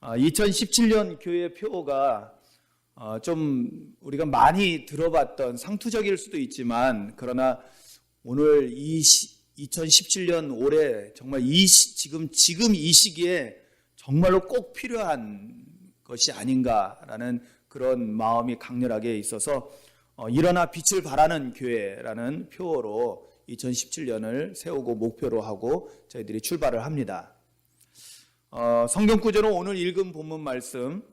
2017년 교회 표가 좀 우리가 많이 들어봤던 상투적일 수도 있지만, 그러나 오늘 2017년 올해 정말 지금 이 시기에 정말로 꼭 필요한 것이 아닌가라는 그런 마음이 강렬하게 있어서 일어나 빛을 발하는 교회라는 표어로 2017년을 세우고 목표로 하고 저희들이 출발을 합니다. 성경 구절은 오늘 읽은 본문 말씀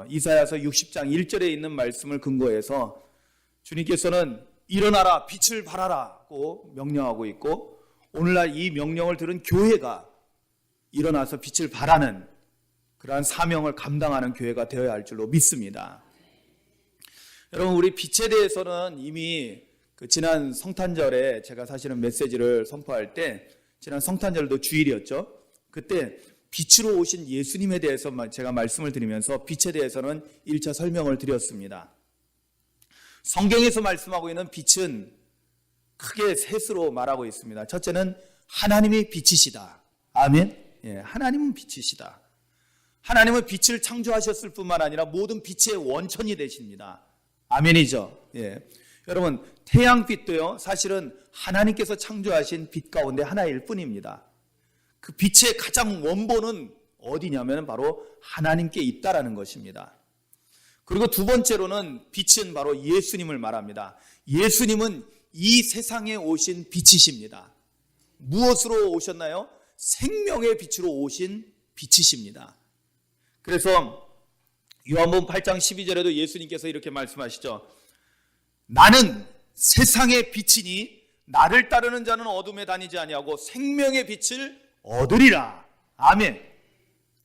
이사야서 60장 1절에 있는 말씀을 근거해서 주님께서는 일어나라 빛을 발하라고 명령하고 있고, 오늘날 이 명령을 들은 교회가 일어나서 빛을 발하는 그러한 사명을 감당하는 교회가 되어야 할 줄로 믿습니다. 여러분, 우리 빛에 대해서는 이미 지난 성탄절에 제가 사실은 메시지를 선포할 때, 지난 성탄절도 주일이었죠. 그때 빛으로 오신 예수님에 대해서 제가 말씀을 드리면서 빛에 대해서는 1차 설명을 드렸습니다. 성경에서 말씀하고 있는 빛은 크게 셋으로 말하고 있습니다. 첫째는 하나님이 빛이시다. 아멘. 예, 하나님은 빛이시다. 하나님은 빛을 창조하셨을 뿐만 아니라 모든 빛의 원천이 되십니다. 아멘이죠. 예. 여러분, 태양빛도요, 사실은 하나님께서 창조하신 빛 가운데 하나일 뿐입니다. 그 빛의 가장 원본은 어디냐면 바로 하나님께 있다라는 것입니다. 그리고 두 번째로는 빛은 바로 예수님을 말합니다. 예수님은 이 세상에 오신 빛이십니다. 무엇으로 오셨나요? 생명의 빛으로 오신 빛이십니다. 그래서 요한복음 8장 12절에도 예수님께서 이렇게 말씀하시죠. 나는 세상의 빛이니 나를 따르는 자는 어둠에 다니지 아니하고 생명의 빛을 얻으리라. 아멘.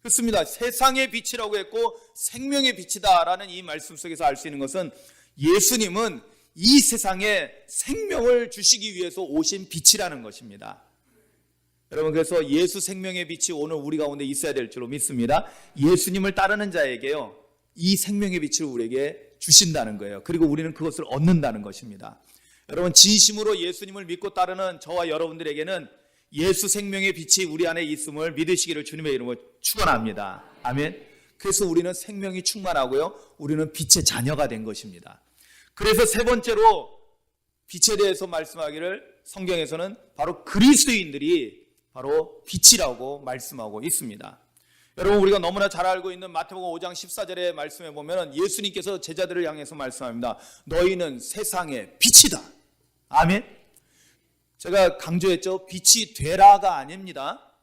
그렇습니다. 세상의 빛이라고 했고 생명의 빛이다라는 이 말씀 속에서 알 수 있는 것은 예수님은 이 세상에 생명을 주시기 위해서 오신 빛이라는 것입니다. 여러분, 그래서 예수 생명의 빛이 오늘 우리 가운데 있어야 될 줄로 믿습니다. 예수님을 따르는 자에게요, 이 생명의 빛을 우리에게 주신다는 거예요. 그리고 우리는 그것을 얻는다는 것입니다. 여러분, 진심으로 예수님을 믿고 따르는 저와 여러분들에게는 예수 생명의 빛이 우리 안에 있음을 믿으시기를 주님의 이름으로 축원합니다. 아멘. 그래서 우리는 생명이 충만하고요, 우리는 빛의 자녀가 된 것입니다. 그래서 세 번째로 빛에 대해서 말씀하기를 성경에서는 바로 그리스도인들이 바로 빛이라고 말씀하고 있습니다. 여러분, 우리가 너무나 잘 알고 있는 마태복음 5장 14절의 말씀에 보면 예수님께서 제자들을 향해서 말씀합니다. 너희는 세상의 빛이다. 아멘. 제가 강조했죠. 빛이 되라가 아닙니다.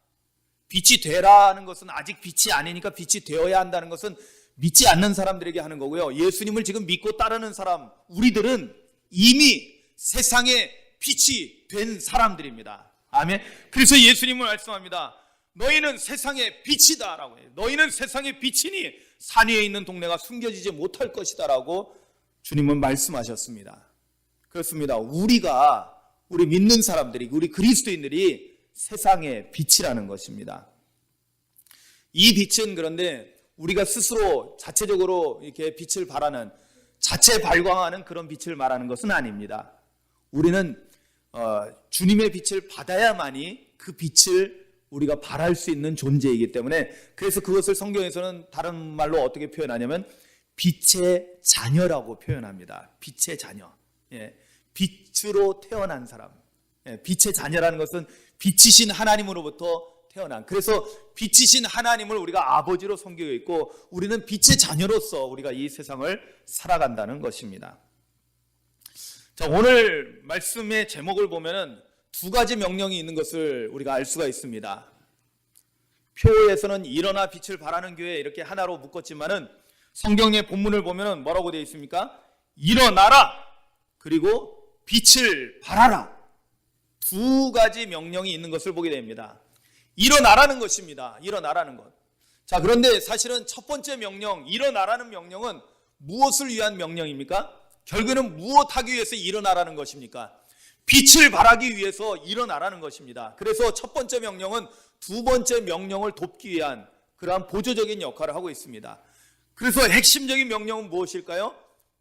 빛이 되라는 것은 아직 빛이 아니니까 빛이 되어야 한다는 것은 믿지 않는 사람들에게 하는 거고요. 예수님을 지금 믿고 따르는 사람, 우리들은 이미 세상의 빛이 된 사람들입니다. 아멘. 그래서 예수님은 말씀합니다. 너희는 세상의 빛이다 라고 해요. 너희는 세상의 빛이니 산 위에 있는 동네가 숨겨지지 못할 것이다 라고 주님은 말씀하셨습니다. 그렇습니다. 우리 믿는 사람들이, 우리 그리스도인들이 세상의 빛이라는 것입니다. 이 빛은 그런데 우리가 스스로 자체적으로 이렇게 빛을 발하는, 자체 발광하는 그런 빛을 말하는 것은 아닙니다. 우리는 주님의 빛을 받아야만이 그 빛을 우리가 발할 수 있는 존재이기 때문에, 그래서 그것을 성경에서는 다른 말로 어떻게 표현하냐면 빛의 자녀라고 표현합니다. 빛의 자녀. 예. 빛으로 태어난 사람. 예. 빛의 자녀라는 것은 빛이신 하나님으로부터 태어난, 그래서 빛이신 하나님을 우리가 아버지로 섬기고 있고 우리는 빛의 자녀로서 우리가 이 세상을 살아간다는 것입니다. 자, 오늘 말씀의 제목을 보면은 두 가지 명령이 있는 것을 우리가 알 수가 있습니다. 표에서는 일어나 빛을 발하는 교회 이렇게 하나로 묶었지만은 성경의 본문을 보면은 뭐라고 되어 있습니까? 일어나라, 그리고 빛을 발하라. 두 가지 명령이 있는 것을 보게 됩니다. 일어나라는 것입니다. 일어나라는 것. 자, 그런데 사실은 첫 번째 명령, 일어나라는 명령은 무엇을 위한 명령입니까? 결국에는 무엇하기 위해서 일어나라는 것입니까? 빛을 발하기 위해서 일어나라는 것입니다. 그래서 첫 번째 명령은 두 번째 명령을 돕기 위한 그러한 보조적인 역할을 하고 있습니다. 그래서 핵심적인 명령은 무엇일까요?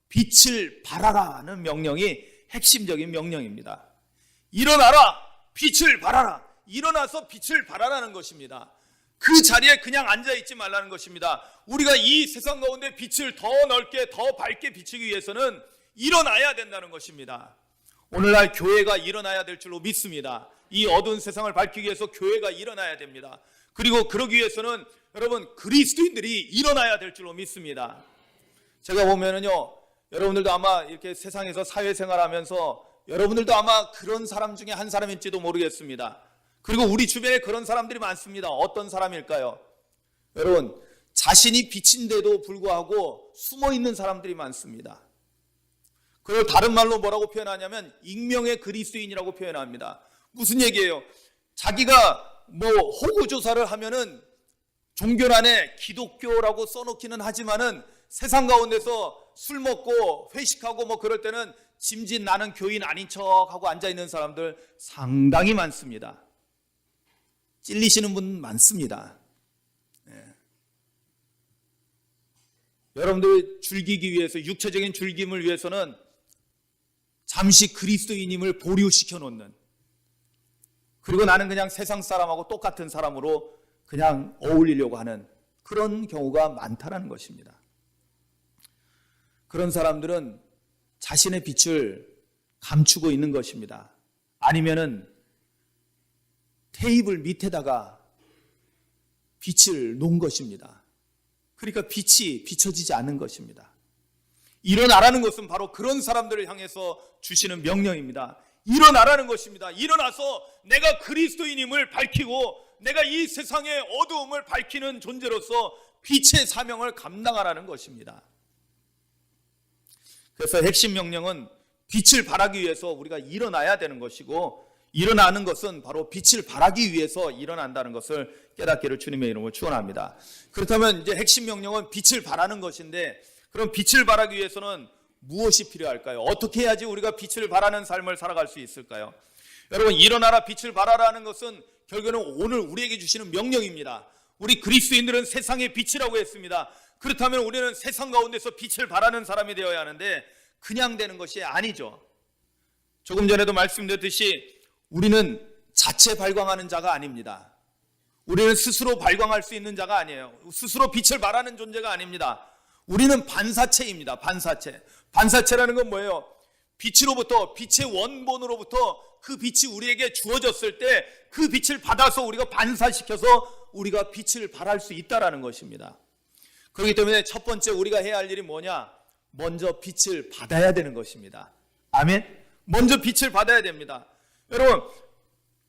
빛을 발하라는 명령이 핵심적인 명령입니다. 일어나라, 빛을 발하라. 일어나서 빛을 발하라는 것입니다. 그 자리에 그냥 앉아있지 말라는 것입니다. 우리가 이 세상 가운데 빛을 더 넓게 더 밝게 비추기 위해서는 일어나야 된다는 것입니다. 오늘날 교회가 일어나야 될 줄로 믿습니다. 이 어두운 세상을 밝히기 위해서 교회가 일어나야 됩니다. 그리고 그러기 위해서는 여러분 그리스도인들이 일어나야 될 줄로 믿습니다. 제가 보면은요, 여러분들도 아마 이렇게 세상에서 사회생활하면서 여러분들도 아마 그런 사람 중에 한 사람일지도 모르겠습니다. 그리고 우리 주변에 그런 사람들이 많습니다. 어떤 사람일까요? 여러분, 자신이 빛인데도 불구하고 숨어있는 사람들이 많습니다. 그걸 다른 말로 뭐라고 표현하냐면 익명의 그리스도인이라고 표현합니다. 무슨 얘기예요? 자기가 호구조사를 하면은 종교란에 기독교라고 써놓기는 하지만은 세상 가운데서 술 먹고 회식하고 그럴 때는 짐짓 나는 교인 아닌 척하고 앉아있는 사람들 상당히 많습니다. 찔리시는 분 많습니다. 여러분들 즐기기 위해서, 육체적인 즐김을 위해서는 잠시 그리스도인임을 보류시켜 놓는, 그리고 나는 그냥 세상 사람하고 똑같은 사람으로 그냥 어울리려고 하는 그런 경우가 많다는 것입니다. 그런 사람들은 자신의 빛을 감추고 있는 것입니다. 아니면은 테이블 밑에다가 빛을 놓은 것입니다. 그러니까 빛이 비춰지지 않는 것입니다. 일어나라는 것은 바로 그런 사람들을 향해서 주시는 명령입니다. 일어나라는 것입니다. 일어나서 내가 그리스도인임을 밝히고 내가 이 세상의 어두움을 밝히는 존재로서 빛의 사명을 감당하라는 것입니다. 그래서 핵심 명령은 빛을 발하기 위해서 우리가 일어나야 되는 것이고, 일어나는 것은 바로 빛을 발하기 위해서 일어난다는 것을 깨닫기를 주님의 이름으로 축원합니다. 그렇다면 이제 핵심 명령은 빛을 발하는 것인데, 그럼 빛을 발하기 위해서는 무엇이 필요할까요? 어떻게 해야지 우리가 빛을 발하는 삶을 살아갈 수 있을까요? 여러분, 일어나라 빛을 발하라는 것은 결국에는 오늘 우리에게 주시는 명령입니다. 우리 그리스도인들은 세상의 빛이라고 했습니다. 그렇다면 우리는 세상 가운데서 빛을 발하는 사람이 되어야 하는데 그냥 되는 것이 아니죠. 조금 전에도 말씀드렸듯이 우리는 자체 발광하는 자가 아닙니다. 우리는 스스로 발광할 수 있는 자가 아니에요. 스스로 빛을 발하는 존재가 아닙니다. 우리는 반사체입니다. 반사체라는 건 뭐예요? 빛으로부터, 빛의 원본으로부터 그 빛이 우리에게 주어졌을 때 그 빛을 받아서 우리가 반사시켜서 우리가 빛을 발할 수 있다는 것입니다. 그렇기 때문에 첫 번째 우리가 해야 할 일이 뭐냐? 먼저 빛을 받아야 되는 것입니다. 아멘? 먼저 빛을 받아야 됩니다. 여러분,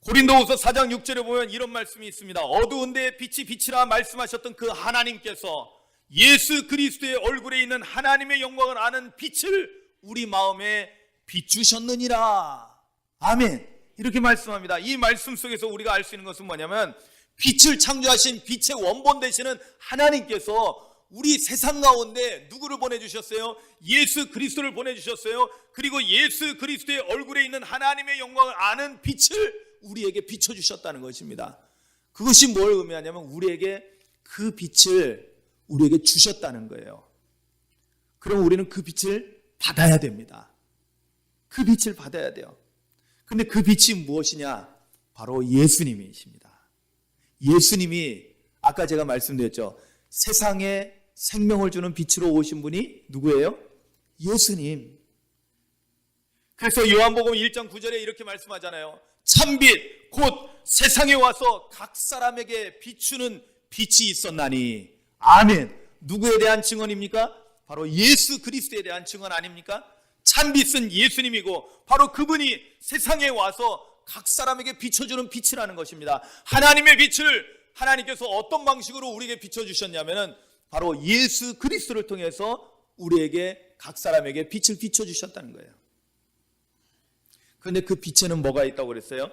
고린도후서 4장 6절에 보면 이런 말씀이 있습니다. 어두운 데에 빛이 빛이라 말씀하셨던 그 하나님께서 예수 그리스도의 얼굴에 있는 하나님의 영광을 아는 빛을 우리 마음에 비추셨느니라. 아멘. 이렇게 말씀합니다. 이 말씀 속에서 우리가 알 수 있는 것은 뭐냐면, 빛을 창조하신 빛의 원본 되시는 하나님께서 우리 세상 가운데 누구를 보내주셨어요? 예수 그리스도를 보내주셨어요. 그리고 예수 그리스도의 얼굴에 있는 하나님의 영광을 아는 빛을 우리에게 비춰주셨다는 것입니다. 그것이 뭘 의미하냐면 우리에게 그 빛을 우리에게 주셨다는 거예요. 그럼 우리는 그 빛을 받아야 됩니다. 그 빛을 받아야 돼요. 근데 그 빛이 무엇이냐? 바로 예수님이십니다. 예수님이 아까 제가 말씀드렸죠. 세상에 생명을 주는 빛으로 오신 분이 누구예요? 예수님. 그래서 요한복음 1장 9절에 이렇게 말씀하잖아요. 참빛 곧 세상에 와서 각 사람에게 비추는 빛이 있었나니. 아멘. 누구에 대한 증언입니까? 바로 예수 그리스도에 대한 증언 아닙니까? 참빛은 예수님이고 바로 그분이 세상에 와서 각 사람에게 비춰주는 빛이라는 것입니다. 하나님의 빛을 하나님께서 어떤 방식으로 우리에게 비춰주셨냐면은 바로 예수 그리스도를 통해서 우리에게 각 사람에게 빛을 비춰주셨다는 거예요. 그런데 그 빛에는 뭐가 있다고 그랬어요?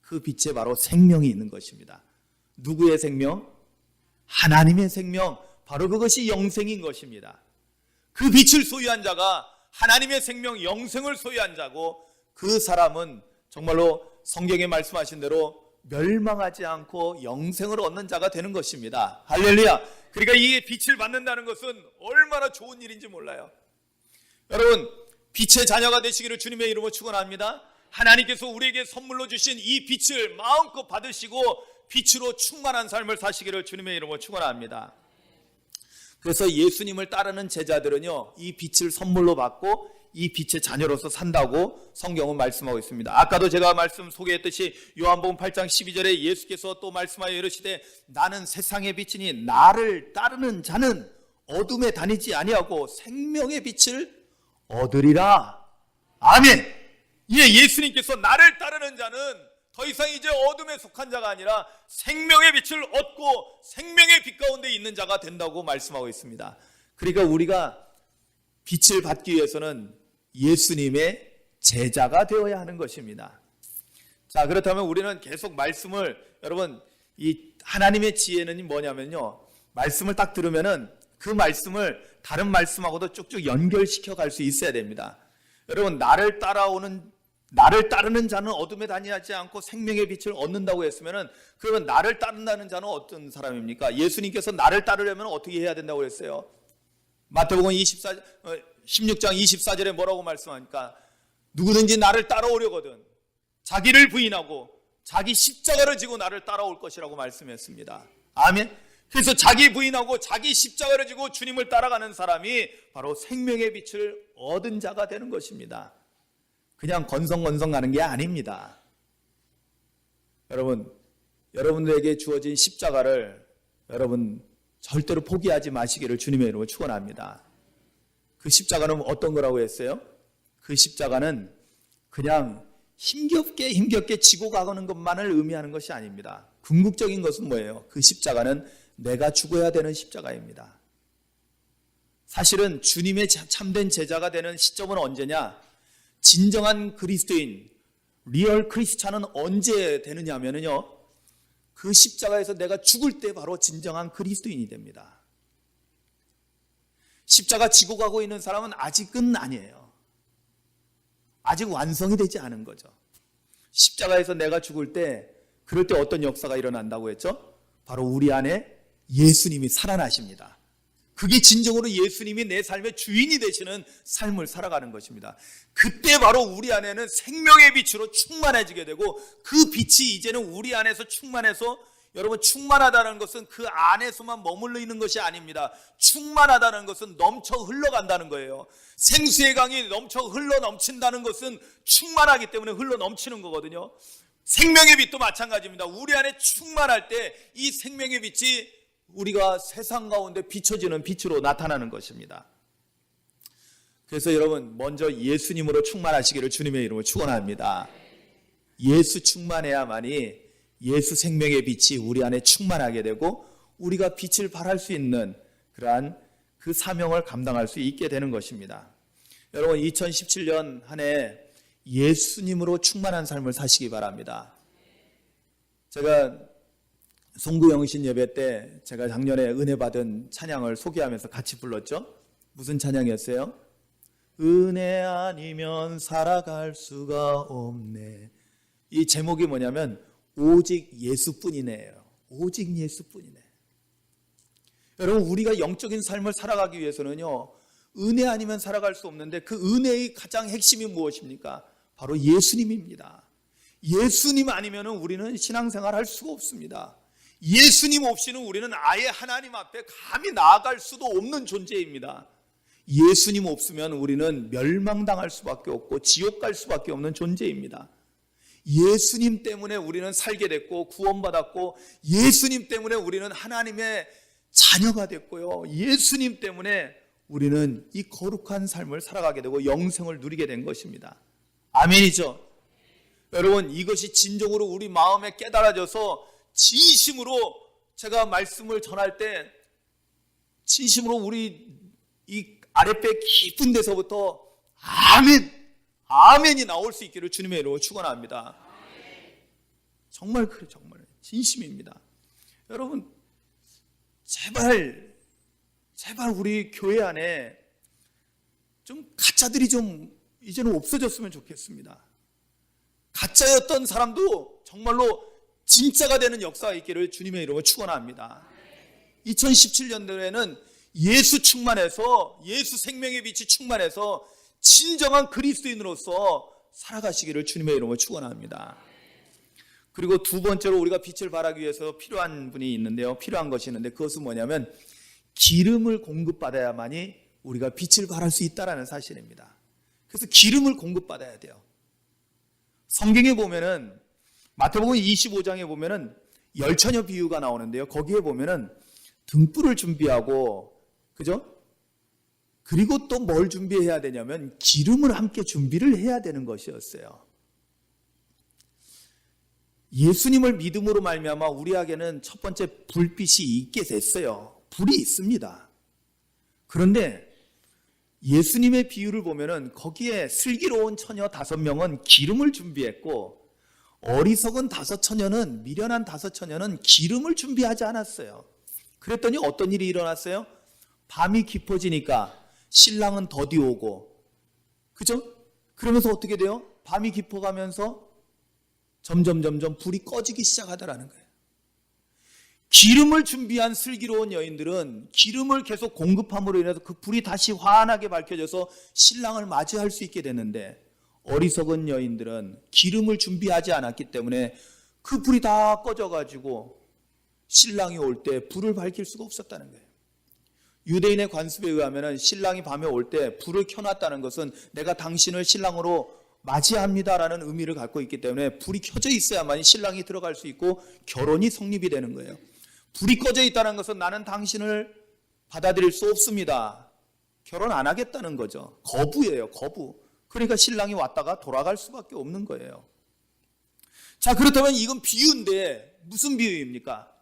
그 빛에 바로 생명이 있는 것입니다. 누구의 생명? 하나님의 생명. 바로 그것이 영생인 것입니다. 그 빛을 소유한 자가 하나님의 생명, 영생을 소유한 자고, 그 사람은 정말로 성경에 말씀하신 대로 멸망하지 않고 영생을 얻는 자가 되는 것입니다. 할렐루야. 그러니까 이 빛을 받는다는 것은 얼마나 좋은 일인지 몰라요. 여러분, 빛의 자녀가 되시기를 주님의 이름으로 축원합니다. 하나님께서 우리에게 선물로 주신 이 빛을 마음껏 받으시고 빛으로 충만한 삶을 사시기를 주님의 이름으로 축원합니다. 그래서 예수님을 따르는 제자들은요, 이 빛을 선물로 받고 이 빛의 자녀로서 산다고 성경은 말씀하고 있습니다. 아까도 제가 말씀 소개했듯이 요한복음 8장 12절에 예수께서 또 말씀하여 이르시되 나는 세상의 빛이니 나를 따르는 자는 어둠에 다니지 아니하고 생명의 빛을 얻으리라. 아멘. 예수님께서 나를 따르는 자는 더 이상 이제 어둠에 속한 자가 아니라 생명의 빛을 얻고 생명의 빛 가운데 있는 자가 된다고 말씀하고 있습니다. 그러니까 우리가 빛을 받기 위해서는 예수님의 제자가 되어야 하는 것입니다. 자, 그렇다면 우리는 계속 말씀을, 여러분, 이 하나님의 지혜는 뭐냐면요, 말씀을 딱 들으면은 그 말씀을 다른 말씀하고도 쭉쭉 연결시켜 갈 수 있어야 됩니다. 여러분, 나를 따르는 자는 어둠에 다니지 않고 생명의 빛을 얻는다고 했으면은, 그러면 나를 따른다는 자는 어떤 사람입니까? 예수님께서 나를 따르려면 어떻게 해야 된다고 했어요? 마태복음 16장 24절에 뭐라고 말씀하니까, 누구든지 나를 따라오려거든 자기를 부인하고 자기 십자가를 지고 나를 따라올 것이라고 말씀했습니다. 아멘. 그래서 자기 부인하고 자기 십자가를 지고 주님을 따라가는 사람이 바로 생명의 빛을 얻은 자가 되는 것입니다. 그냥 건성건성 가는 게 아닙니다. 여러분, 여러분들에게 주어진 십자가를 여러분 절대로 포기하지 마시기를 주님의 이름으로 축원합니다. 그 십자가는 어떤 거라고 했어요? 그 십자가는 그냥 힘겹게 지고 가는 것만을 의미하는 것이 아닙니다. 궁극적인 것은 뭐예요? 그 십자가는 내가 죽어야 되는 십자가입니다. 사실은 주님의 참된 제자가 되는 시점은 언제냐? 진정한 그리스도인, 리얼 크리스찬은 언제 되느냐 하면요, 그 십자가에서 내가 죽을 때 바로 진정한 그리스도인이 됩니다. 십자가 지고 가고 있는 사람은 아직은 아니에요. 아직 완성이 되지 않은 거죠. 십자가에서 내가 죽을 때, 그럴 때 어떤 역사가 일어난다고 했죠? 바로 우리 안에 예수님이 살아나십니다. 그게 진정으로 예수님이 내 삶의 주인이 되시는 삶을 살아가는 것입니다. 그때 바로 우리 안에는 생명의 빛으로 충만해지게 되고, 그 빛이 이제는 우리 안에서 충만해서, 여러분, 충만하다는 것은 그 안에서만 머물러 있는 것이 아닙니다. 충만하다는 것은 넘쳐 흘러간다는 거예요. 생수의 강이 넘쳐 흘러 넘친다는 것은 충만하기 때문에 흘러 넘치는 거거든요. 생명의 빛도 마찬가지입니다. 우리 안에 충만할 때 이 생명의 빛이 우리가 세상 가운데 비춰지는 빛으로 나타나는 것입니다. 그래서 여러분, 먼저 예수님으로 충만하시기를 주님의 이름으로 축원합니다. 예수 충만해야만이 예수 생명의 빛이 우리 안에 충만하게 되고 우리가 빛을 발할 수 있는 그러한 그 사명을 감당할 수 있게 되는 것입니다. 여러분, 2017년 한 해 예수님으로 충만한 삶을 사시기 바랍니다. 제가 송구영신 예배 때 제가 작년에 은혜 받은 찬양을 소개하면서 같이 불렀죠. 무슨 찬양이었어요? 은혜 아니면 살아갈 수가 없네. 이 제목이 뭐냐면 오직 예수뿐이네요. 오직 예수뿐이네. 여러분, 우리가 영적인 삶을 살아가기 위해서는요, 은혜 아니면 살아갈 수 없는데, 그 은혜의 가장 핵심이 무엇입니까? 바로 예수님입니다. 예수님 아니면 우리는 신앙생활 할 수가 없습니다. 예수님 없이는 우리는 아예 하나님 앞에 감히 나아갈 수도 없는 존재입니다. 예수님 없으면 우리는 멸망당할 수밖에 없고 지옥 갈 수밖에 없는 존재입니다. 예수님 때문에 우리는 살게 됐고 구원받았고, 예수님 때문에 우리는 하나님의 자녀가 됐고요, 예수님 때문에 우리는 이 거룩한 삶을 살아가게 되고 영생을 누리게 된 것입니다. 아멘이죠? 여러분, 이것이 진정으로 우리 마음에 깨달아져서 진심으로 제가 말씀을 전할 때 진심으로 우리 이 아랫배 깊은 데서부터 아멘, 아멘이 나올 수 있기를 주님의 이름으로 축원합니다. 정말 그래, 정말 진심입니다. 여러분, 제발 우리 교회 안에 좀 가짜들이 좀 이제는 없어졌으면 좋겠습니다. 가짜였던 사람도 정말로 진짜가 되는 역사가 있기를 주님의 이름으로 축원합니다. 2017년도에는 예수 충만해서, 예수 생명의 빛이 충만해서 진정한 그리스도인으로서 살아가시기를 주님의 이름으로 축원합니다. 그리고 두 번째로 우리가 빛을 발하기 위해서 필요한 분이 있는데요. 필요한 것이 있는데 그것은 뭐냐면 기름을 공급받아야만이 우리가 빛을 발할 수 있다는 사실입니다. 그래서 기름을 공급받아야 돼요. 성경에 보면은 마태복음 25장에 보면은 열처녀 비유가 나오는데요. 거기에 보면은 등불을 준비하고, 그죠? 그리고 또 뭘 준비해야 되냐면 기름을 함께 준비를 해야 되는 것이었어요. 예수님을 믿음으로 말미암아 우리에게는 첫 번째 불빛이 있게 됐어요. 불이 있습니다. 그런데 예수님의 비유를 보면은 거기에 슬기로운 처녀 5명은 기름을 준비했고 어리석은 5처녀는, 미련한 5처녀는 기름을 준비하지 않았어요. 그랬더니 어떤 일이 일어났어요? 밤이 깊어지니까 신랑은 더디 오고, 그죠? 그러면서 어떻게 돼요? 밤이 깊어가면서 점점 불이 꺼지기 시작하더라는 거예요. 기름을 준비한 슬기로운 여인들은 기름을 계속 공급함으로 인해서 그 불이 다시 환하게 밝혀져서 신랑을 맞이할 수 있게 됐는데, 어리석은 여인들은 기름을 준비하지 않았기 때문에 그 불이 다 꺼져가지고 신랑이 올 때 불을 밝힐 수가 없었다는 거예요. 유대인의 관습에 의하면 신랑이 밤에 올 때 불을 켜놨다는 것은 내가 당신을 신랑으로 맞이합니다라는 의미를 갖고 있기 때문에 불이 켜져 있어야만 신랑이 들어갈 수 있고 결혼이 성립이 되는 거예요. 불이 꺼져 있다는 것은 나는 당신을 받아들일 수 없습니다. 결혼 안 하겠다는 거죠. 거부예요, 거부. 그러니까 신랑이 왔다가 돌아갈 수밖에 없는 거예요. 자, 그렇다면 이건 비유인데 무슨 비유입니까?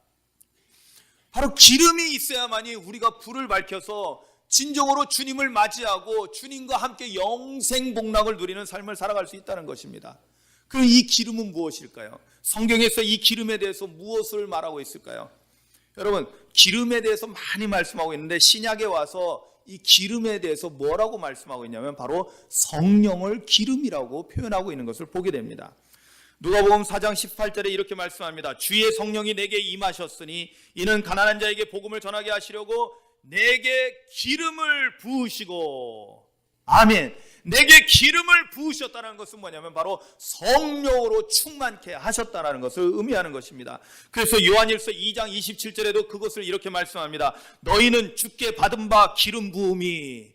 바로 기름이 있어야만이 우리가 불을 밝혀서 진정으로 주님을 맞이하고 주님과 함께 영생복락을 누리는 삶을 살아갈 수 있다는 것입니다. 그럼 이 기름은 무엇일까요? 성경에서 이 기름에 대해서 무엇을 말하고 있을까요? 여러분, 기름에 대해서 많이 말씀하고 있는데 신약에 와서 이 기름에 대해서 뭐라고 말씀하고 있냐면 바로 성령을 기름이라고 표현하고 있는 것을 보게 됩니다. 누가복음 4장 18절에 이렇게 말씀합니다. 주의 성령이 내게 임하셨으니 이는 가난한 자에게 복음을 전하게 하시려고 내게 기름을 부으시고, 아멘, 내게 기름을 부으셨다는 것은 뭐냐면 바로 성령으로 충만케 하셨다는 것을 의미하는 것입니다. 그래서 요한일서 2장 27절에도 그것을 이렇게 말씀합니다. 너희는 주께 받은 바 기름 부음이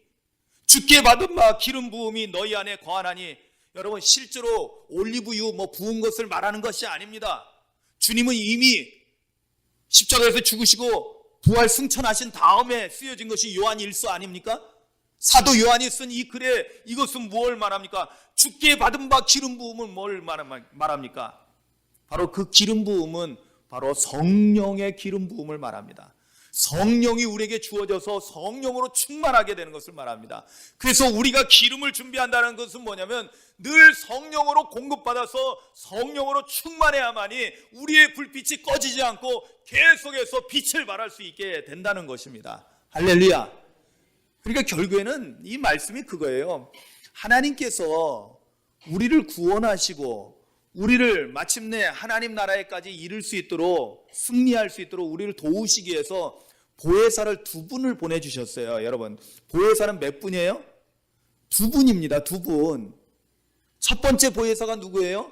너희 안에 거하나니. 여러분, 실제로 올리브유 부은 것을 말하는 것이 아닙니다. 주님은 이미 십자가에서 죽으시고 부활 승천하신 다음에 쓰여진 것이 요한일서 아닙니까? 사도 요한이 쓴 이 글에 이것은 뭘 말합니까? 주께 받은 바 기름 부음은 뭘 말합니까? 바로 그 기름 부음은 바로 성령의 기름 부음을 말합니다. 성령이 우리에게 주어져서 성령으로 충만하게 되는 것을 말합니다. 그래서 우리가 기름을 준비한다는 것은 뭐냐면 늘 성령으로 공급받아서 성령으로 충만해야만이 우리의 불빛이 꺼지지 않고 계속해서 빛을 발할 수 있게 된다는 것입니다. 할렐루야. 그러니까 결국에는 이 말씀이 그거예요. 하나님께서 우리를 구원하시고 우리를 마침내 하나님 나라에까지 이를 수 있도록, 승리할 수 있도록 우리를 도우시기 위해서 보혜사를 2분을 보내주셨어요. 여러분, 보혜사는 몇 분이에요? 2분입니다. 2분. 첫 번째 보혜사가 누구예요?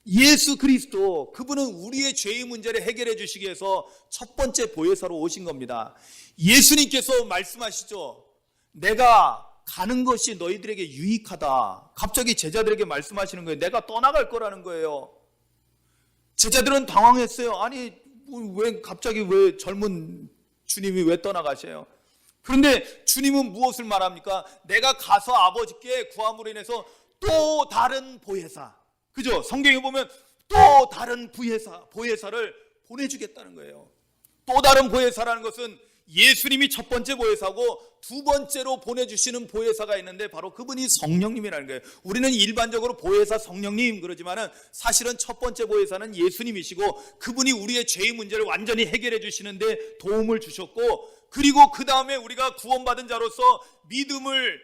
예수 그리스도. 그분은 우리의 죄의 문제를 해결해 주시기 위해서 첫 번째 보혜사로 오신 겁니다. 예수님께서 말씀하시죠. 내가 가는 것이 너희들에게 유익하다. 갑자기 제자들에게 말씀하시는 거예요. 내가 떠나갈 거라는 거예요. 제자들은 당황했어요. 아니, 왜 젊은 주님이 왜 떠나가셔요? 그런데 주님은 무엇을 말합니까? 내가 가서 아버지께 구함으로 인해서 또 다른 보혜사, 그죠? 성경에 보면 또 다른 보혜사를 보내주겠다는 거예요. 또 다른 보혜사라는 것은 예수님이 첫 번째 보혜사고 두 번째로 보내주시는 보혜사가 있는데 바로 그분이 성령님이라는 거예요. 우리는 일반적으로 보혜사 성령님 그러지만은 사실은 첫 번째 보혜사는 예수님이시고 그분이 우리의 죄의 문제를 완전히 해결해 주시는데 도움을 주셨고, 그리고 그 다음에 우리가 구원받은 자로서 믿음의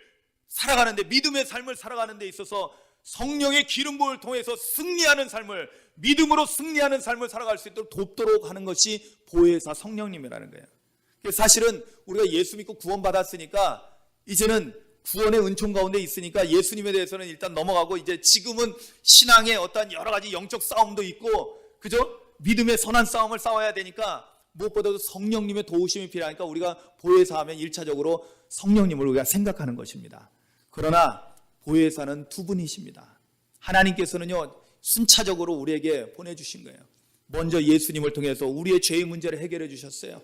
삶을 살아가는 데 있어서 성령의 기름 부음을 통해서 승리하는 삶을, 믿음으로 승리하는 삶을 살아갈 수 있도록 돕도록 하는 것이 보혜사 성령님이라는 거예요. 사실은 우리가 예수 믿고 구원받았으니까 이제는 구원의 은총 가운데 있으니까 예수님에 대해서는 일단 넘어가고, 이제 지금은 신앙의 어떤 여러 가지 영적 싸움도 있고, 그죠? 믿음의 선한 싸움을 싸워야 되니까 무엇보다도 성령님의 도우심이 필요하니까 우리가 보혜사 하면 1차적으로 성령님을 우리가 생각하는 것입니다. 그러나 보혜사는 두 분이십니다. 하나님께서는요, 순차적으로 우리에게 보내주신 거예요. 먼저 예수님을 통해서 우리의 죄의 문제를 해결해 주셨어요.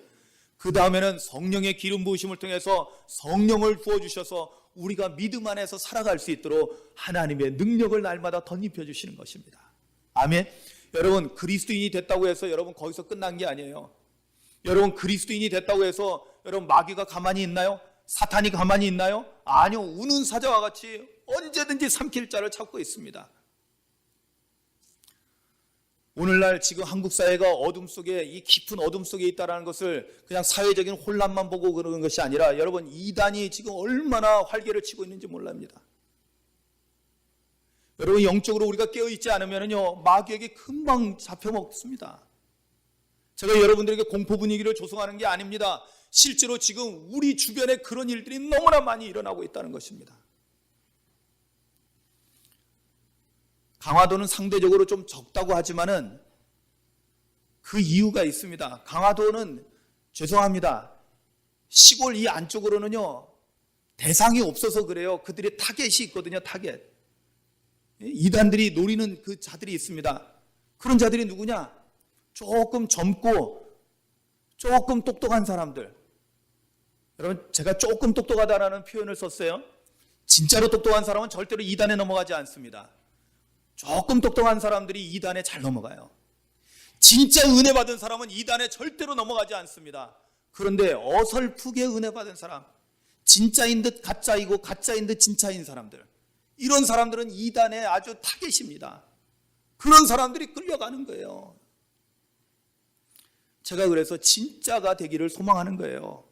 그 다음에는 성령의 기름 부으심을 통해서 성령을 부어주셔서 우리가 믿음 안에서 살아갈 수 있도록 하나님의 능력을 날마다 덧입혀 주시는 것입니다. 아멘. 여러분, 그리스도인이 됐다고 해서 여러분 거기서 끝난 게 아니에요. 여러분, 그리스도인이 됐다고 해서 여러분 마귀가 가만히 있나요? 사탄이 가만히 있나요? 아니요. 우는 사자와 같이 언제든지 삼킬 자를 찾고 있습니다. 오늘날 지금 한국 사회가 어둠 속에, 이 깊은 어둠 속에 있다는 것을 그냥 사회적인 혼란만 보고 그러는 것이 아니라 여러분, 이단이 지금 얼마나 활개를 치고 있는지 몰랍니다. 여러분, 영적으로 우리가 깨어있지 않으면요, 마귀에게 금방 잡혀먹습니다. 제가 여러분들에게 공포 분위기를 조성하는 게 아닙니다. 실제로 지금 우리 주변에 그런 일들이 너무나 많이 일어나고 있다는 것입니다. 강화도는 상대적으로 좀 적다고 하지만은 그 이유가 있습니다. 강화도는 죄송합니다. 시골 이 안쪽으로는요, 대상이 없어서 그래요. 그들의 타겟이 있거든요, 타겟. 이단들이 노리는 그 자들이 있습니다. 그런 자들이 누구냐? 조금 젊고 조금 똑똑한 사람들. 여러분, 제가 조금 똑똑하다라는 표현을 썼어요. 진짜로 똑똑한 사람은 절대로 이단에 넘어가지 않습니다. 조금 똑똑한 사람들이 이단에 잘 넘어가요. 진짜 은혜 받은 사람은 이단에 절대로 넘어가지 않습니다. 그런데 어설프게 은혜 받은 사람, 진짜인 듯 가짜이고 가짜인 듯 진짜인 사람들, 이런 사람들은 이단에 아주 타겟입니다. 그런 사람들이 끌려가는 거예요. 제가 그래서 진짜가 되기를 소망하는 거예요.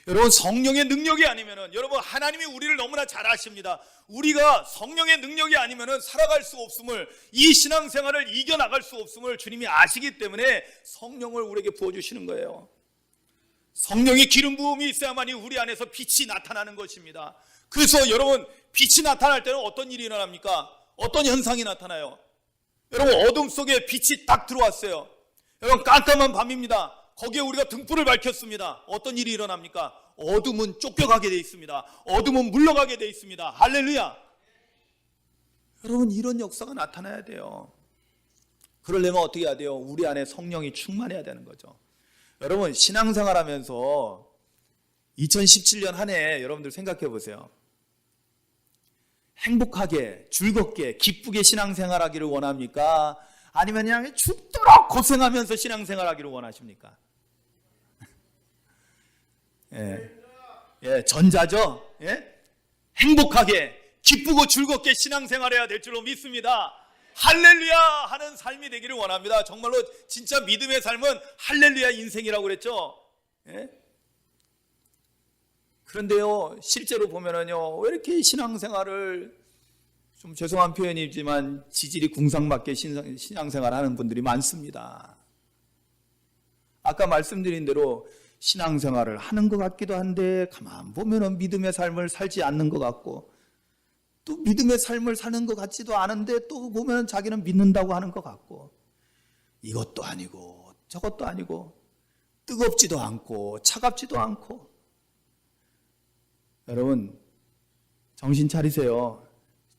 여러분, 성령의 능력이 아니면은, 여러분, 하나님이 우리를 너무나 잘 아십니다. 우리가 성령의 능력이 아니면은 살아갈 수 없음을, 이 신앙생활을 이겨나갈 수 없음을 주님이 아시기 때문에 성령을 우리에게 부어주시는 거예요. 성령의 기름 부음이 있어야만이 우리 안에서 빛이 나타나는 것입니다. 그래서 여러분, 빛이 나타날 때는 어떤 일이 일어납니까? 어떤 현상이 나타나요? 여러분, 어둠 속에 빛이 딱 들어왔어요. 여러분, 깜깜한 밤입니다. 거기에 우리가 등불을 밝혔습니다. 어떤 일이 일어납니까? 어둠은 쫓겨가게 돼 있습니다. 어둠은 물러가게 돼 있습니다. 할렐루야. 여러분, 이런 역사가 나타나야 돼요. 그러려면 어떻게 해야 돼요? 우리 안에 성령이 충만해야 되는 거죠. 여러분, 신앙생활 하면서 2017년 한 해 여러분들 생각해 보세요. 행복하게, 즐겁게, 기쁘게 신앙생활 하기를 원합니까? 아니면 그냥 죽도록 고생하면서 신앙생활 하기를 원하십니까? 전자죠. 행복하게, 기쁘고 즐겁게 신앙생활해야 될 줄로 믿습니다. 할렐루야 하는 삶이 되기를 원합니다. 정말로 진짜 믿음의 삶은 할렐루야 인생이라고 그랬죠. 그런데요, 실제로 보면은요, 왜 이렇게 신앙생활을, 좀 죄송한 표현이지만 지질이 궁상맞게 신앙생활 하는 분들이 많습니다. 아까 말씀드린 대로 신앙생활을 하는 것 같기도 한데 가만 보면은 믿음의 삶을 살지 않는 것 같고, 또 믿음의 삶을 사는 것 같지도 않은데 또 보면 자기는 믿는다고 하는 것 같고, 이것도 아니고 저것도 아니고, 뜨겁지도 않고 차갑지도 않고. 여러분, 정신 차리세요.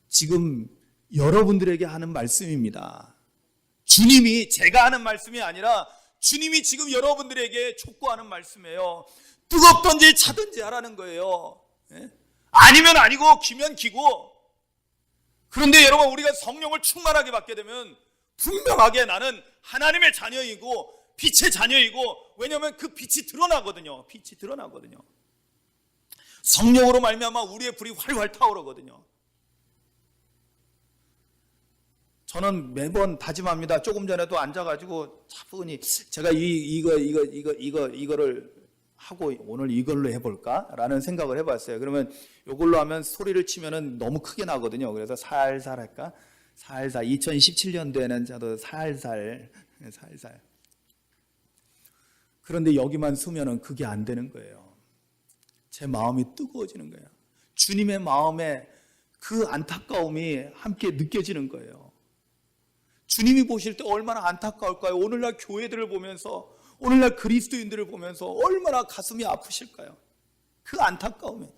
지금 여러분들에게 하는 말씀입니다. 주님이 제가 하는 말씀이 아니라 주님이 지금 여러분들에게 촉구하는 말씀이에요. 뜨겁든지 차든지 하라는 거예요. 아니면 아니고 기면 기고. 그런데 여러분, 우리가 성령을 충만하게 받게 되면 분명하게 나는 하나님의 자녀이고 빛의 자녀이고, 왜냐하면 그 빛이 드러나거든요. 빛이 드러나거든요. 성령으로 말미암아 우리의 불이 활활 타오르거든요. 저는 매번 다짐합니다. 조금 전에도 앉아가지고 차분히 제가 이거를 하고 오늘 이걸로 해볼까라는 생각을 해봤어요. 그러면 이걸로 하면 소리를 치면은 너무 크게 나거든요. 그래서 살살 할까? 살살. 2017년도에는 저도 살살. 그런데 여기만 서면은 그게 안 되는 거예요. 제 마음이 뜨거워지는 거예요. 주님의 마음에 그 안타까움이 함께 느껴지는 거예요. 주님이 보실 때 얼마나 안타까울까요? 오늘날 교회들을 보면서, 오늘날 그리스도인들을 보면서 얼마나 가슴이 아프실까요? 그 안타까움에.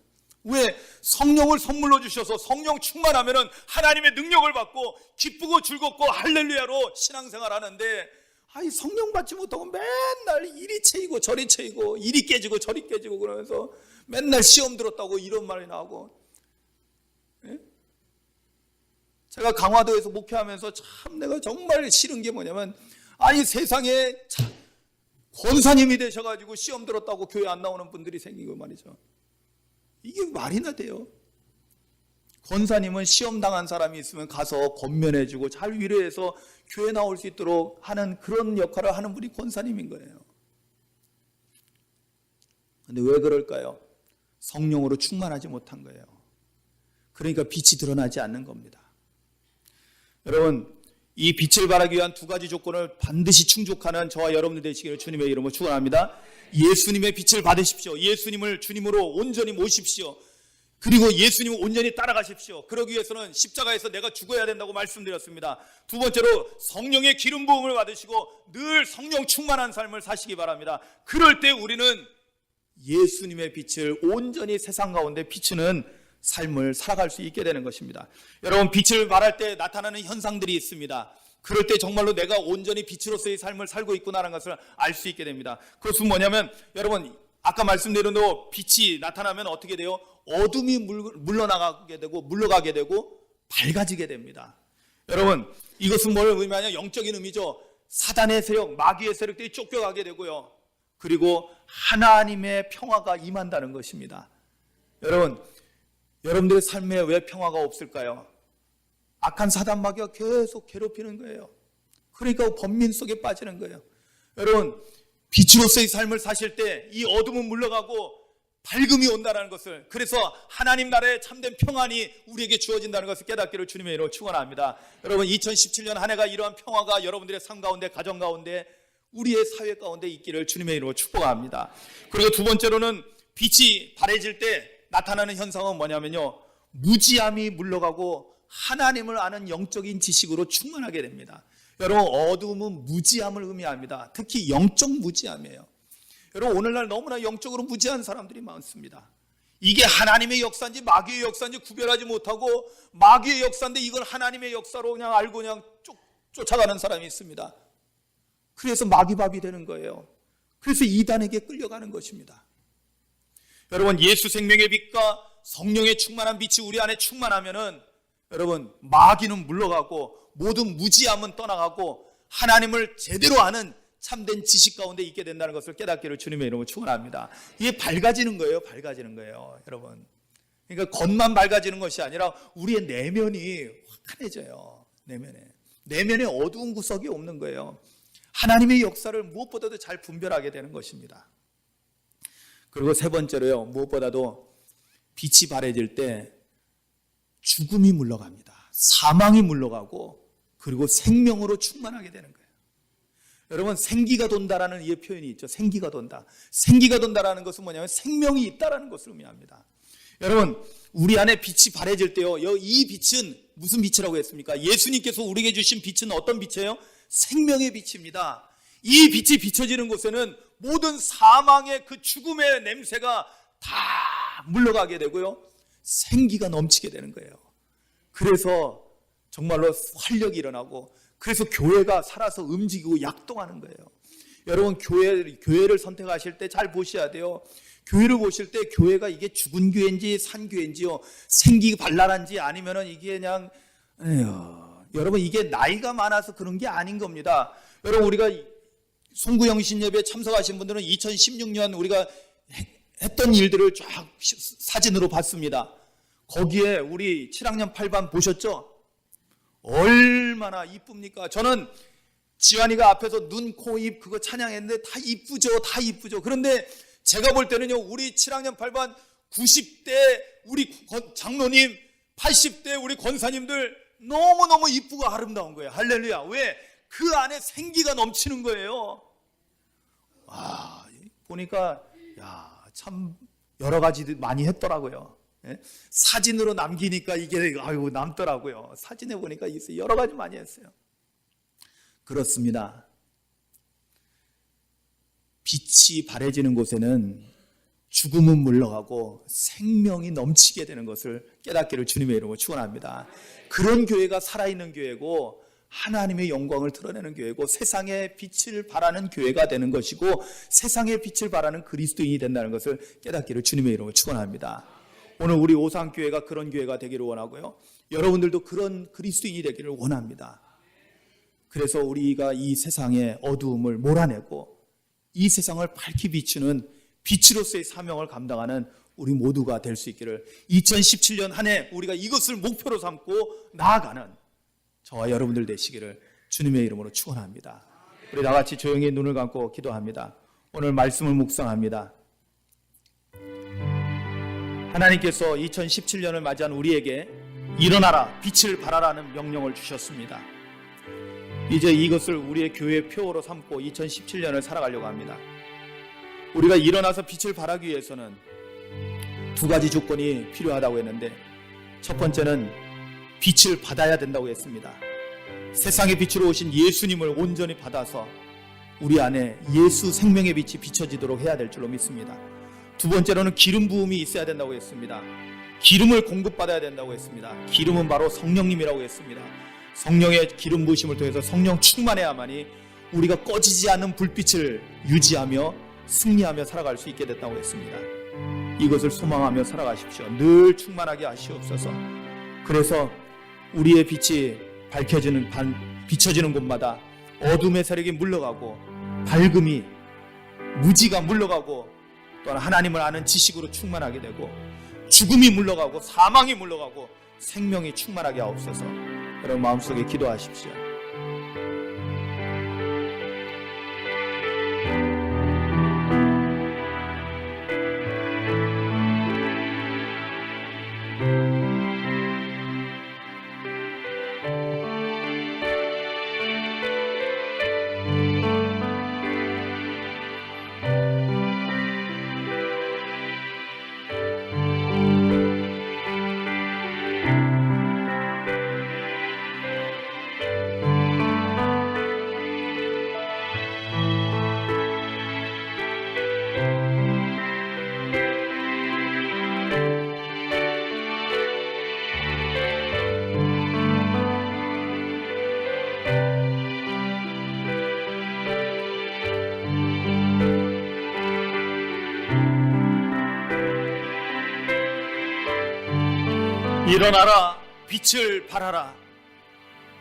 왜? 성령을 선물로 주셔서 성령 충만하면은 하나님의 능력을 받고 기쁘고 즐겁고 할렐루야로 신앙생활 하는데, 아이 성령 받지 못하고 맨날 이리 채이고 저리 채이고 이리 깨지고 저리 깨지고 그러면서 맨날 시험 들었다고 이런 말이 나오고. 예? 제가 강화도에서 목회하면서 참 내가 정말 싫은 게 뭐냐면, 아니 세상에 권사님이 되셔가지고 시험 들었다고 교회 안 나오는 분들이 생기고 말이죠. 이게 말이나 돼요? 권사님은 시험 당한 사람이 있으면 가서 권면해주고 잘 위로해서 교회 나올 수 있도록 하는 그런 역할을 하는 분이 권사님인 거예요. 그런데 왜 그럴까요? 성령으로 충만하지 못한 거예요. 그러니까 빛이 드러나지 않는 겁니다. 여러분, 이 빛을 발하기 위한 두 가지 조건을 반드시 충족하는 저와 여러분들 되시기를 주님의 이름으로 축원합니다. 예수님의 빛을 받으십시오. 예수님을 주님으로 온전히 모십시오. 그리고 예수님을 온전히 따라가십시오. 그러기 위해서는 십자가에서 내가 죽어야 된다고 말씀드렸습니다. 두 번째로 성령의 기름 부음을 받으시고 늘 성령 충만한 삶을 사시기 바랍니다. 그럴 때 우리는 예수님의 빛을 온전히 세상 가운데 비추는 삶을 살아갈 수 있게 되는 것입니다. 여러분, 빛을 발할 때 나타나는 현상들이 있습니다. 그럴 때 정말로 내가 온전히 빛으로서의 삶을 살고 있구나라는 것을 알 수 있게 됩니다. 그것은 뭐냐면, 여러분 아까 말씀드린 대로 빛이 나타나면 어떻게 돼요? 어둠이 물러가게 되고 밝아지게 됩니다. 여러분, 이것은 뭘 의미하냐? 영적인 의미죠. 사단의 세력, 마귀의 세력들이 쫓겨가게 되고요. 그리고 하나님의 평화가 임한다는 것입니다. 여러분, 여러분들의 삶에 왜 평화가 없을까요? 악한 사단 마귀가 계속 괴롭히는 거예요. 그러니까 번민 속에 빠지는 거예요. 여러분, 빛으로서의 삶을 사실 때 이 어둠은 물러가고 밝음이 온다는 것을, 그래서 하나님 나라의 참된 평안이 우리에게 주어진다는 것을 깨닫기를 주님의 이름으로 축원합니다. 여러분, 2017년 한 해가 이러한 평화가 여러분들의 삶 가운데, 가정 가운데, 우리의 사회 가운데 있기를 주님의 이름으로 축복합니다. 그리고 두 번째로는 빛이 바래질 때 나타나는 현상은 뭐냐면요, 무지함이 물러가고 하나님을 아는 영적인 지식으로 충만하게 됩니다. 여러분, 어둠은 무지함을 의미합니다. 특히 영적 무지함이에요. 여러분, 오늘날 너무나 영적으로 무지한 사람들이 많습니다. 이게 하나님의 역사인지 마귀의 역사인지 구별하지 못하고, 마귀의 역사인데 이걸 하나님의 역사로 그냥 알고 그냥 쫓아가는 사람이 있습니다. 그래서 마귀밥이 되는 거예요. 그래서 이단에게 끌려가는 것입니다. 여러분, 예수 생명의 빛과 성령의 충만한 빛이 우리 안에 충만하면은, 여러분, 마귀는 물러가고 모든 무지함은 떠나가고 하나님을 제대로 아는 참된 지식 가운데 있게 된다는 것을 깨닫기를 주님의 이름으로 축원합니다. 이게 밝아지는 거예요. 밝아지는 거예요, 여러분. 그러니까 겉만 밝아지는 것이 아니라 우리의 내면이 환해져요. 내면에 어두운 구석이 없는 거예요. 하나님의 역사를 무엇보다도 잘 분별하게 되는 것입니다. 그리고 세 번째로요, 무엇보다도 빛이 바래질 때 죽음이 물러갑니다. 사망이 물러가고 그리고 생명으로 충만하게 되는 거예요. 여러분, 생기가 돈다라는 이 표현이 있죠. 생기가 돈다. 생기가 돈다라는 것은 뭐냐면 생명이 있다라는 것을 의미합니다. 여러분, 우리 안에 빛이 바래질 때요, 이 빛은 무슨 빛이라고 했습니까? 예수님께서 우리에게 주신 빛은 어떤 빛이에요? 생명의 빛입니다. 이 빛이 비춰지는 곳에는 모든 사망의 그 죽음의 냄새가 다 물러가게 되고요, 생기가 넘치게 되는 거예요. 그래서 정말로 활력이 일어나고, 그래서 교회가 살아서 움직이고 약동하는 거예요. 여러분, 교회를 선택하실 때 잘 보셔야 돼요. 교회를 보실 때 교회가 이게 죽은 교회인지 산 교회인지요, 생기 발랄한지 아니면은 이게 그냥 여러분, 이게 나이가 많아서 그런 게 아닌 겁니다. 여러분, 우리가 송구영신 예배에 참석하신 분들은 2016년 우리가 했던 일들을 쫙 사진으로 봤습니다. 거기에 우리 7학년 8반 보셨죠? 얼마나 이쁩니까? 저는 지환이가 앞에서 눈, 코, 입 그거 찬양했는데 다 이쁘죠. 다 이쁘죠. 그런데 제가 볼 때는요, 우리 7학년 8반 90대 우리 장로님, 80대 우리 권사님들 너무너무 이쁘고 아름다운 거예요. 할렐루야. 왜? 그 안에 생기가 넘치는 거예요. 보니까 참 여러 가지 많이 했더라고요. 사진으로 남기니까 이게 남더라고요. 사진에 보니까 여러 가지 많이 했어요. 그렇습니다. 빛이 바래지는 곳에는 죽음은 물러가고 생명이 넘치게 되는 것을 깨닫기를 주님의 이름으로 축원합니다. 그런 교회가 살아있는 교회고 하나님의 영광을 드러내는 교회고 세상에 빛을 발하는 교회가 되는 것이고 세상에 빛을 발하는 그리스도인이 된다는 것을 깨닫기를 주님의 이름으로 축원합니다. 오늘 우리 오상교회가 그런 교회가 되기를 원하고요. 여러분들도 그런 그리스도인이 되기를 원합니다. 그래서 우리가 이 세상의 어두움을 몰아내고 이 세상을 밝히 비추는 빛으로서의 사명을 감당하는 우리 모두가 될 수 있기를 2017년 한 해 우리가 이것을 목표로 삼고 나아가는 저와 여러분들 되시기를 주님의 이름으로 축원합니다. 우리 다 같이 조용히 눈을 감고 기도합니다. 오늘 말씀을 묵상합니다. 하나님께서 2017년을 맞이한 우리에게 일어나라 빛을 발하라는 명령을 주셨습니다. 이제 이것을 우리의 교회 표어로 삼고 2017년을 살아가려고 합니다. 우리가 일어나서 빛을 발하기 위해서는 두 가지 조건이 필요하다고 했는데 첫 번째는 빛을 받아야 된다고 했습니다. 세상의 빛으로 오신 예수님을 온전히 받아서 우리 안에 예수 생명의 빛이 비춰지도록 해야 될 줄로 믿습니다. 두 번째로는 기름 부음이 있어야 된다고 했습니다. 기름을 공급받아야 된다고 했습니다. 기름은 바로 성령님이라고 했습니다. 성령의 기름 부으심을 통해서 성령 충만해야만이 우리가 꺼지지 않는 불빛을 유지하며 승리하며 살아갈 수 있게 됐다고 했습니다. 이것을 소망하며 살아가십시오. 늘 충만하게 하시옵소서. 그래서 우리의 빛이 비춰지는 곳마다 어둠의 세력이 물러가고 밝음이 무지가 물러가고 또한 하나님을 아는 지식으로 충만하게 되고 죽음이 물러가고 사망이 물러가고 생명이 충만하게 하옵소서. 여러분 마음속에 기도하십시오. 일어나라 빛을 발하라.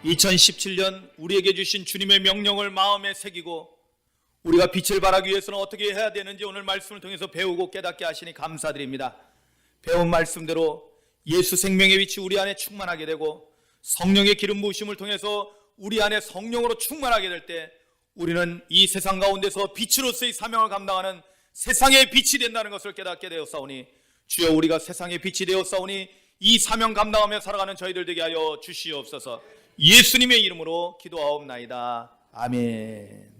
2017년 우리에게 주신 주님의 명령을 마음에 새기고 우리가 빛을 발하기 위해서는 어떻게 해야 되는지 오늘 말씀을 통해서 배우고 깨닫게 하시니 감사드립니다. 배운 말씀대로 예수 생명의 빛이 우리 안에 충만하게 되고 성령의 기름 부으심을 통해서 우리 안에 성령으로 충만하게 될 때 우리는 이 세상 가운데서 빛으로서의 사명을 감당하는 세상의 빛이 된다는 것을 깨닫게 되었사오니 주여 우리가 세상의 빛이 되었사오니 이 사명 감당하며 살아가는 저희들 되게 하여 주시옵소서. 예수님의 이름으로 기도하옵나이다. 아멘.